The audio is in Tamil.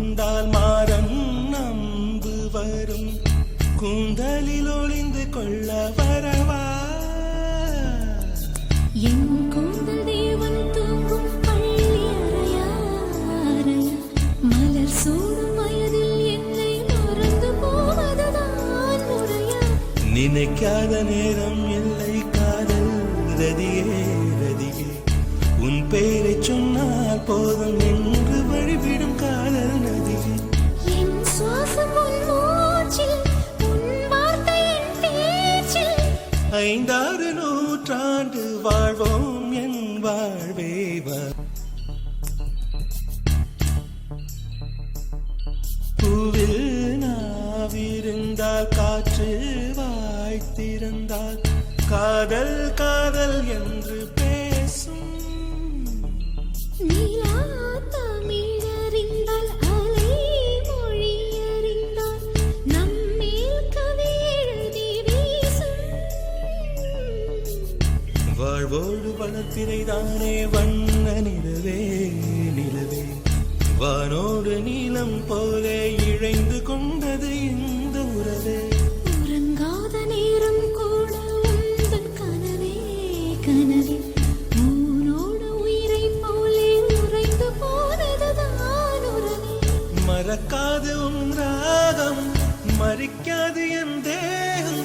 கொண்டால் மாறன் நம்பு வரும் கூந்தலில் ஒளிந்து கொள்ள வரவா என் கூந்தல் தேவன் தூங்கும் பள்ளி அறையா மலர் சூடும் வயதில் என்னை மறந்து போவதுதான் முறையா நினைக்காத நேரம் இல்லை காதல் ரதியே ரதியே உன் பெயரை சொன்னால் போதும் என்று வழிவிடும் காதல் நதியே என் சுவாசம் உன் மூச்சில் உன் வார்த்தை என் பேச்சில் 5-6 நூற்றாண்டு வாழ்வோம் என் வாழ்வே பூவில் நாவிருந்தால் காற்று வாய்த்திருந்தால் காதல் காதல் என்று பேசும் நீலா தமிழறிந்தால் அலை மொழி அறிந்தால் நம்மேல் கவி எழுதி வீசும் வாழ்வோடு வளர்த்திரைதானே வண்ண நிலவே நிலவே வானோடு நீளம் போலே இழைந்து கொண்டது இந்த உறவே உறங்காத நேரம் கூட உந்தன் கனவே கனவே ஊனோடு உயிரை போலே உறைந்து போனதுதான் உறவே மறக்காது உன் ராகம் மறிக்காது என் தேகம்